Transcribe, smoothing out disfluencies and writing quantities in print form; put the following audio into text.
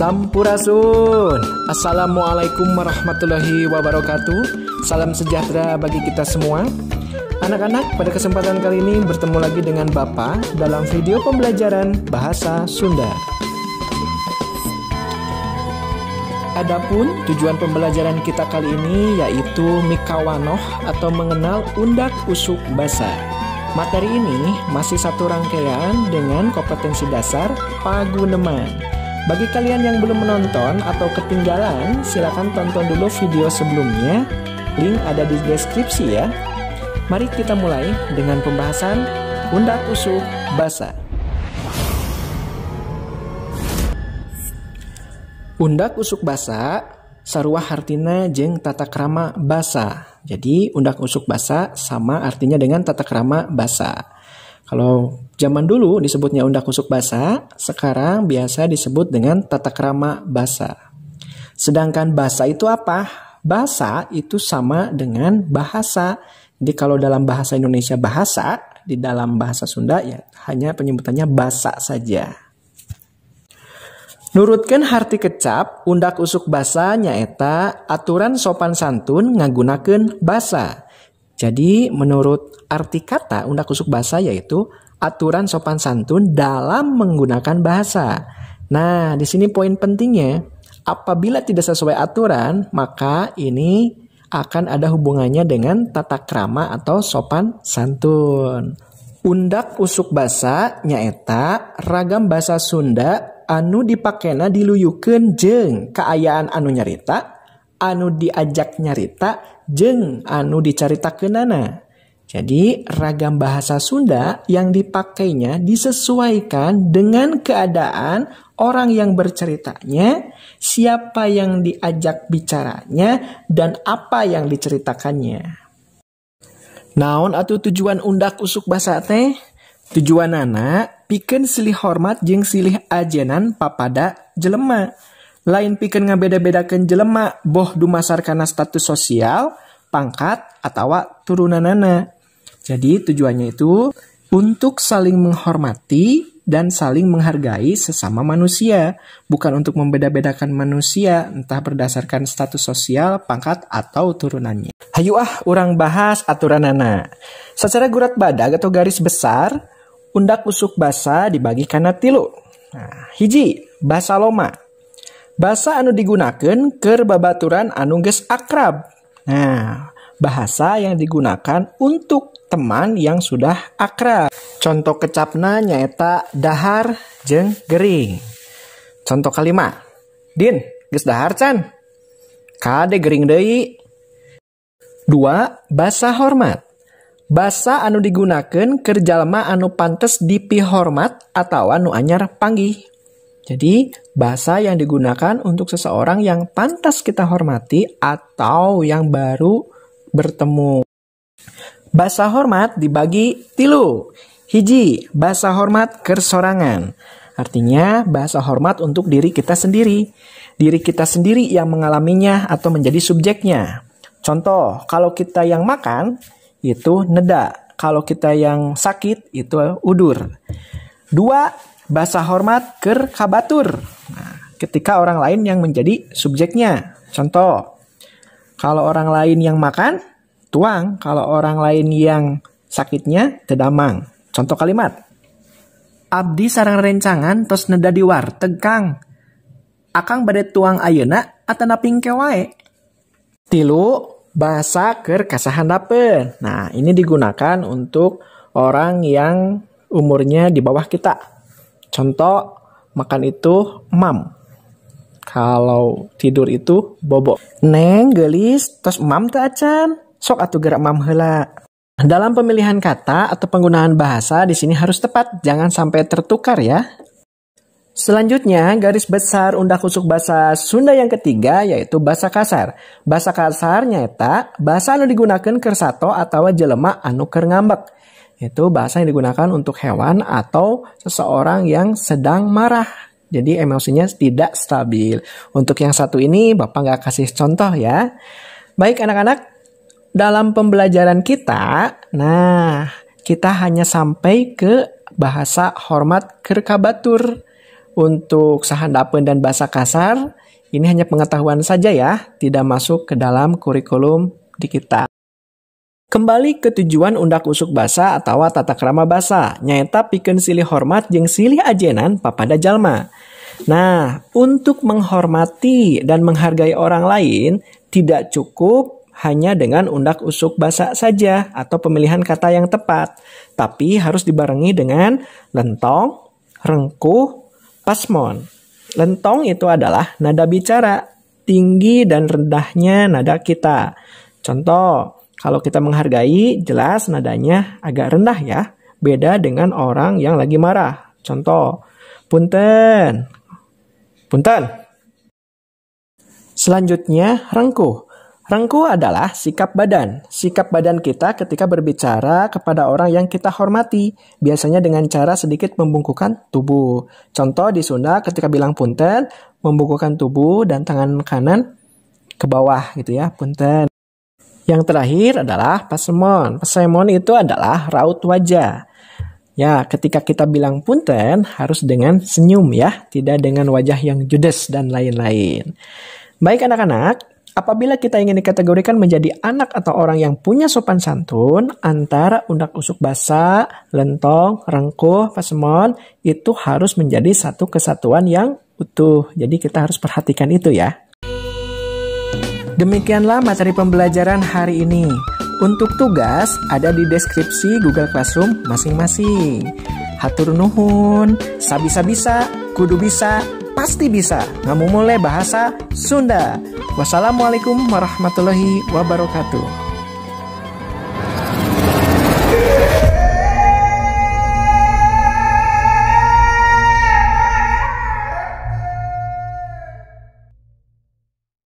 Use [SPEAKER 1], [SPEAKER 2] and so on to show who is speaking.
[SPEAKER 1] Sampurasun. Assalamualaikum warahmatullahi wabarakatuh. Salam sejahtera bagi kita semua. Anak-anak, pada kesempatan kali ini bertemu lagi dengan Bapak dalam video pembelajaran Bahasa Sunda. Adapun tujuan pembelajaran kita kali ini yaitu mikawanoh atau mengenal undak usuk basa. Materi ini masih satu rangkaian dengan kompetensi dasar paguneman. Bagi kalian yang belum menonton atau ketinggalan, silakan tonton dulu video sebelumnya. Link ada di deskripsi ya. Mari kita mulai dengan pembahasan undak usuk basa. Undak usuk basa sarua hartina jeung tata krama basa. Jadi undak usuk basa sama artinya dengan tata krama basa. Kalau zaman dulu disebutnya undak usuk basa, sekarang biasa disebut dengan tata krama basa. Sedangkan basa itu apa? Basa itu sama dengan bahasa. Jadi kalau dalam bahasa Indonesia bahasa, di dalam bahasa Sunda ya hanya penyebutannya basa saja. Nurutkeun harti kecap, undak usuk basa nyaeta aturan sopan santun ngagunakeun basa. Jadi menurut arti kata undak usuk basa yaitu aturan sopan santun dalam menggunakan bahasa. Nah, di sini poin pentingnya, apabila tidak sesuai aturan, maka ini akan ada hubungannya dengan tata krama atau sopan santun. Undak usuk basa nyaeta ragam basa Sunda anu dipakena diluyukeun jeung kaayaan anu nyarita, anu diajak nyarita, jeung anu dicaritakeunana. Jadi ragam bahasa Sunda yang dipakainya disesuaikan dengan keadaan orang yang berceritanya, siapa yang diajak bicaranya, dan apa yang diceritakannya. Naon atuh tujuan undak usuk basa teh? Tujuanana pikeun silih hormat jeung silih ajenan papada jelema. Lain pikeun ngabeda-bedakeun jelema boh dumasar kana status sosial, pangkat, atawa turunanana. Jadi tujuannya itu untuk saling menghormati dan saling menghargai sesama manusia, bukan untuk membeda-bedakan manusia entah berdasarkan status sosial, pangkat, atau turunannya. Hayu urang bahas aturanana. Secara gurat badag atau garis besar, undak usuk basa dibagi kana 3. Nah, hiji, basa loma. Basa anu digunakeun keur babaturan anu geus akrab. Nah, bahasa yang digunakan untuk teman yang sudah akrab. Contoh kecapna nyaeta dahar jeung gering. Contoh kalima, Din, geus dahar can? Kade gering deui. 2, basa hormat. Basa anu digunakeun keur jalma anu pantes dipihormat atau anu anyar panggih. Jadi, bahasa yang digunakan untuk seseorang yang pantas kita hormati atau yang baru bertemu. Basa hormat dibagi 3. Hiji, basa hormat keur sorangan. Artinya, bahasa hormat untuk diri kita sendiri. Diri kita sendiri yang mengalaminya atau menjadi subjeknya. Contoh, kalau kita yang makan, itu neda. Kalau kita yang sakit, itu udur. 2, basa hormat keur kabatur. Nah, ketika orang lain yang menjadi subjeknya. Contoh, kalau orang lain yang makan, tuang. Kalau orang lain yang sakitnya, tedamang. Contoh kalimat, abdi sareng rencangan tos neda di warteg kang. Akang bade tuang ayeuna atana pingke wae. 3, bahasa keur kasahandapeun. Nah, ini digunakan untuk orang yang umurnya di bawah kita. Contoh, makan itu mam. Kalau tidur itu bobo. Neng geulis tos mam teu acan. Sok atuh geura mam heula. Dalam pemilihan kata atau penggunaan bahasa di sini harus tepat, jangan sampai tertukar ya. Selanjutnya, garis besar undak usuk basa Sunda yang ketiga yaitu basa kasar. Basa kasar nyaeta basa anu digunakeun keur sato atawa jelema anu keur ngambek. Itu bahasa yang digunakan untuk hewan atau seseorang yang sedang marah. Jadi emosinya tidak stabil. Untuk yang satu ini Bapak nggak kasih contoh ya. Baik anak-anak, dalam pembelajaran kita, kita hanya sampai ke bahasa hormat keur kabatur. Untuk sahandapeun dan bahasa kasar, ini hanya pengetahuan saja ya, tidak masuk ke dalam kurikulum di kita. Kembali ke tujuan undak usuk basa atau tata krama basa, nyaeta pikeun silih hormat jeung silih ajenan papada jalma. Nah, untuk menghormati dan menghargai orang lain, tidak cukup hanya dengan undak usuk basa saja atau pemilihan kata yang tepat, tapi harus dibarengi dengan lentong, rengkuh, pasmon. Lentong itu adalah nada bicara, tinggi dan rendahnya nada kita. Contoh, kalau kita menghargai, jelas nadanya agak rendah ya, beda dengan orang yang lagi marah. Contoh, punten, punten. Selanjutnya, rengkuh. Rengkuh adalah sikap badan. Sikap badan kita ketika berbicara kepada orang yang kita hormati. Biasanya dengan cara sedikit membungkukkan tubuh. Contoh di Sunda ketika bilang punten, membungkukkan tubuh dan tangan kanan ke bawah gitu ya, punten. Yang terakhir adalah pasemon. Pasemon itu adalah raut wajah. Ya, ketika kita bilang punten harus dengan senyum ya, tidak dengan wajah yang judes dan lain-lain. Baik anak-anak, apabila kita ingin dikategorikan menjadi anak atau orang yang punya sopan santun, antara undak usuk basa, lentong, rengkuh, pasemon, itu harus menjadi satu kesatuan yang utuh. Jadi kita harus perhatikan itu ya. Demikianlah materi pembelajaran hari ini. Untuk tugas ada di deskripsi Google Classroom masing-masing. Hatur nuhun, sabisa-bisa, kudu bisa, pasti bisa. Ngamumule bahasa Sunda. Wassalamualaikum warahmatullahi wabarakatuh.